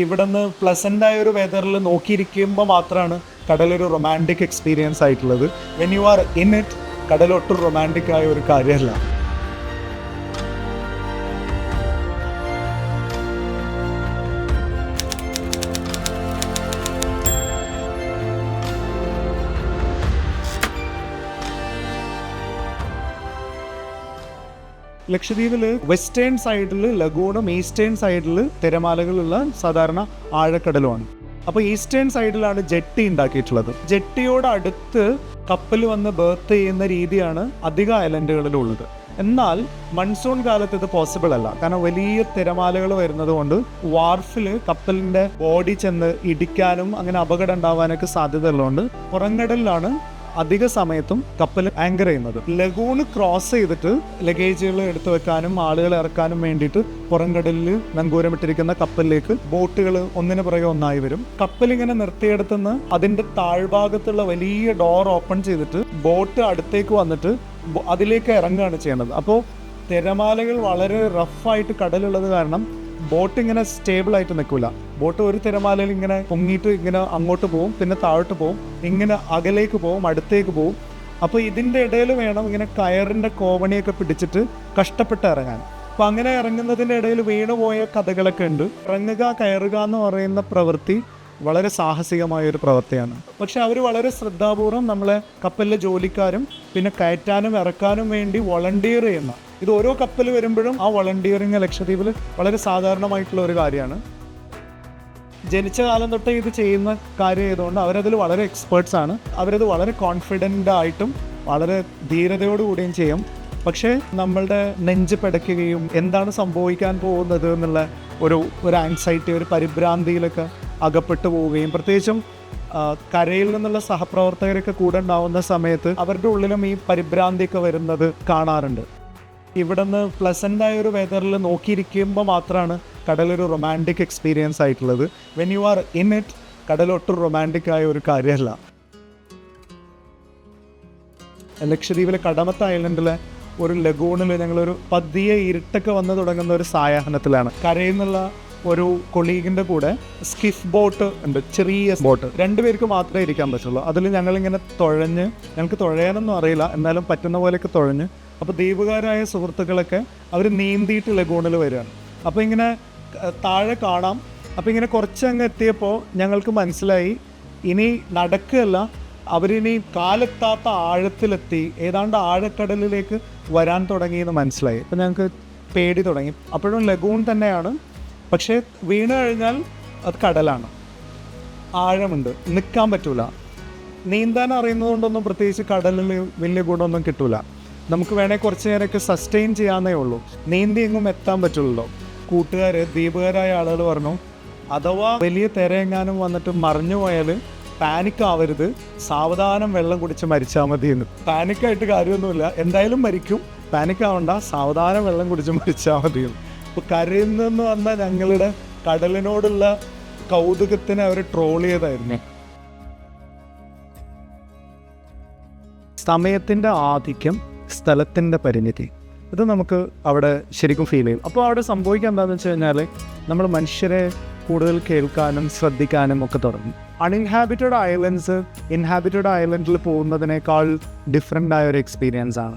ഇവിടുന്ന് പ്ലസൻ്റ് ആയ ഒരു വെതറിൽ നോക്കിയിരിക്കുമ്പോൾ മാത്രമാണ് കടലൊരു റൊമാൻറ്റിക് എക്സ്പീരിയൻസ് ആയിട്ടുള്ളത്. When you are in it, കടലൊട്ടും റൊമാൻറ്റിക് ആയ ഒരു കാര്യമല്ല. ലക്ഷദ്വീപിൽ വെസ്റ്റേൺ സൈഡിൽ ലഗൂണും ഈസ്റ്റേൺ സൈഡിൽ തിരമാലകളുള്ള സാധാരണ ആഴക്കടലുമാണ്. അപ്പോൾ ഈസ്റ്റേൺ സൈഡിലാണ് ജെട്ടി ഉണ്ടാക്കിയിട്ടുള്ളത്. ജെട്ടിയോട് അടുത്ത് കപ്പൽ വന്ന് ബേർത്ത് ചെയ്യുന്ന രീതിയാണ് അധിക ഐലൻഡുകളിലുള്ളത്. എന്നാൽ മൺസൂൺ കാലത്ത് ഇത് പോസിബിൾ അല്ല. കാരണം വലിയ തിരമാലകൾ വരുന്നത് കൊണ്ട് വാർഫിൽ കപ്പലിൻ്റെ ബോഡി ചെന്ന് ഇടിക്കാനും അങ്ങനെ അപകടം ഉണ്ടാവാനൊക്കെ സാധ്യത ഉള്ളതുകൊണ്ട് പുറംകടലിലാണ് അധിക സമയത്തും കപ്പൽ ആങ്കർ ചെയ്യുന്നത്. ലഗൂണ് ക്രോസ് ചെയ്തിട്ട് ലഗേജുകൾ എടുത്തു വെക്കാനും ആളുകൾ ഇറക്കാനും വേണ്ടിയിട്ട് പുറംകടലിൽ നങ്കൂരമിട്ടിരിക്കുന്ന കപ്പലിലേക്ക് ബോട്ടുകൾ ഒന്നിനു പുറകെ ഒന്നായി വരും. കപ്പൽ ഇങ്ങനെ നിർത്തിയെടുത്തുനിന്ന് അതിൻ്റെ താഴ്ഭാഗത്തുള്ള വലിയ ഡോർ ഓപ്പൺ ചെയ്തിട്ട് ബോട്ട് അടുത്തേക്ക് വന്നിട്ട് അതിലേക്ക് ഇറങ്ങുകയാണ് ചെയ്യുന്നത്. അപ്പോൾ തിരമാലകൾ വളരെ റഫായിട്ട് കടലുള്ളത് കാരണം ബോട്ട് ഇങ്ങനെ സ്റ്റേബിൾ ആയിട്ട് നിൽക്കില്ല. ബോട്ട് ഒരു തിരമാലയിൽ ഇങ്ങനെ പൊങ്ങിയിട്ട് ഇങ്ങനെ അങ്ങോട്ട് പോവും, പിന്നെ താഴോട്ട് പോവും, ഇങ്ങനെ അകലേക്ക് പോവും, അടുത്തേക്ക് പോവും. അപ്പോൾ ഇതിൻ്റെ ഇടയിൽ വേണം ഇങ്ങനെ കയറിൻ്റെ കോവണിയൊക്കെ പിടിച്ചിട്ട് കഷ്ടപ്പെട്ട് ഇറങ്ങാൻ. അപ്പോൾ അങ്ങനെ ഇറങ്ങുന്നതിൻ്റെ ഇടയിൽ വീണുപോയ കഥകളൊക്കെ ഉണ്ട്. ഇറങ്ങുക കയറുക എന്ന് പറയുന്ന പ്രവൃത്തി വളരെ സാഹസികമായൊരു പ്രവൃത്തിയാണ്. പക്ഷെ അവർ വളരെ ശ്രദ്ധാപൂർവം നമ്മളെ കപ്പലിലെ ജോലിക്കാരും പിന്നെ കയറ്റാനും ഇറക്കാനും വേണ്ടി വോളണ്ടിയർ ചെയ്യുന്ന, ഇത് ഓരോ കപ്പൽ വരുമ്പോഴും ആ വോളണ്ടിയറിങ് ലക്ഷദ്വീപിൽ വളരെ സാധാരണമായിട്ടുള്ള ഒരു കാര്യമാണ്. ജനിച്ച കാലം തൊട്ടേ ഇത് ചെയ്യുന്ന കാര്യം ആയതുകൊണ്ട് അവരതിൽ വളരെ എക്സ്പേർട്സ് ആണ്. അവരത് വളരെ കോൺഫിഡൻ്റ് ആയിട്ടും വളരെ ധീരതയോടുകൂടിയും ചെയ്യും. പക്ഷേ നമ്മളുടെ നെഞ്ച് പിടയ്ക്കുകയും എന്താണ് സംഭവിക്കാൻ പോകുന്നത് എന്നുള്ള ഒരു ആൻസൈറ്റി, ഒരു പരിഭ്രാന്തിയിലൊക്കെ അകപ്പെട്ടു പോവുകയും പ്രത്യേകിച്ചും കരയിൽ നിന്നുള്ള സഹപ്രവർത്തകരൊക്കെ കൂടെ ഉണ്ടാവുന്ന സമയത്ത് അവരുടെ ഉള്ളിലും ഈ പരിഭ്രാന്തിയൊക്കെ വരുന്നത് കാണാറുണ്ട്. ഇവിടുന്ന് പ്ലസൻ്റ് ആയ ഒരു വെതറിൽ നോക്കിയിരിക്കുമ്പോൾ മാത്രമാണ് കടലൊരു റൊമാൻറ്റിക് എക്സ്പീരിയൻസ് ആയിട്ടുള്ളത്. When you are in it, കടലൊട്ടും റൊമാൻറ്റിക് ആയ ഒരു കാര്യമല്ല. ലക്ഷദ്വീപിലെ കടമത്ത് ഐലൻഡിലെ ഒരു ലഗൂണിൽ ഞങ്ങളൊരു പതിയെ ഇരുട്ടൊക്കെ വന്ന് തുടങ്ങുന്ന ഒരു സായാഹ്നത്തിലാണ്. കരയിൽ നിന്നുള്ള ഒരു കൊളീഗിൻ്റെ കൂടെ സ്കിഫ് ബോട്ട് ഉണ്ട്, ചെറിയ ബോട്ട്. 2 പേർക്ക് മാത്രമേ ഇരിക്കാൻ പറ്റുള്ളൂ. അതിൽ ഞങ്ങളിങ്ങനെ തുഴഞ്ഞ്, ഞങ്ങൾക്ക് തുഴയാനൊന്നും അറിയില്ല, എന്നാലും പറ്റുന്ന പോലെയൊക്കെ തുഴഞ്ഞ്. അപ്പോൾ ദ്വീപുകാരായ സുഹൃത്തുക്കളൊക്കെ അവർ നീന്തിയിട്ട് ലഗൂണിൽ വരികയാണ്. അപ്പോൾ ഇങ്ങനെ താഴെ കാണാം. അപ്പോൾ ഇങ്ങനെ കുറച്ചങ്ങ് എത്തിയപ്പോൾ ഞങ്ങൾക്ക് മനസ്സിലായി ഇനി നടക്കുകയല്ല, അവരിനി കാലെത്താത്ത ആഴത്തിലെത്തി ഏതാണ്ട് ആഴക്കടലിലേക്ക് വരാൻ തുടങ്ങിയെന്ന് മനസ്സിലായി. അപ്പോൾ ഞങ്ങൾക്ക് പേടി തുടങ്ങി. അപ്പോഴും ലഗൂൺ തന്നെയാണ്, പക്ഷേ വീണ് കഴിഞ്ഞാൽ അത് കടലാണ്, ആഴമുണ്ട്, നിൽക്കാൻ പറ്റൂല. നീന്താൻ അറിയുന്നതുകൊണ്ടൊന്നും പ്രത്യേകിച്ച് കടലിൽ വലിയ ഗുണമൊന്നും കിട്ടൂല. നമുക്ക് വേണേൽ കുറച്ച് നേരമൊക്കെ സസ്റ്റെയിൻ ചെയ്യാന്നേ ഉള്ളൂ, നീന്തി എങ്ങും എത്താൻ പറ്റുള്ളൂ. കൂട്ടുകാർ, ദ്വീപുകാരായ ആളുകൾ പറഞ്ഞു, അഥവാ വലിയ തിരയെങ്ങാനും വന്നിട്ട് മറിഞ്ഞു പോയാൽ പാനിക്കാവരുത്, സാവധാനം വെള്ളം കുടിച്ച് മരിച്ചാൽ മതി എന്ന്. പാനിക്കായിട്ട് കാര്യമൊന്നുമില്ല, എന്തായാലും മരിക്കും, പാനിക്കാവണ്ട, സാവധാനം വെള്ളം കുടിച്ച് മരിച്ചാൽ മതി എന്ന്. അപ്പോൾ കരയിൽ നിന്ന് വന്ന ഞങ്ങളുടെ കടലിനോടുള്ള കൗതുകത്തിനെ അവർ ട്രോൾ ചെയ്തായിരുന്നു. സമയത്തിൻ്റെ ആധിക്യം, സ്ഥലത്തിൻ്റെ പരിമിതി, ഇത് നമുക്ക് അവിടെ ശരിക്കും ഫീൽ ചെയ്യും. അപ്പോൾ അവിടെ സംഭവിക്കുക എന്താണെന്ന് വെച്ച് കഴിഞ്ഞാൽ നമ്മൾ മനുഷ്യരെ കൂടുതൽ കേൾക്കാനും ശ്രദ്ധിക്കാനും ഒക്കെ തുടങ്ങും. അൺഇൻഹാബിറ്റഡ് ഐലൻഡ്സ് ഇൻഹാബിറ്റഡ് ഐലൻഡിൽ പോകുന്നതിനേക്കാൾ ഡിഫറെൻ്റ് ആയ ഒരു എക്സ്പീരിയൻസ് ആണ്.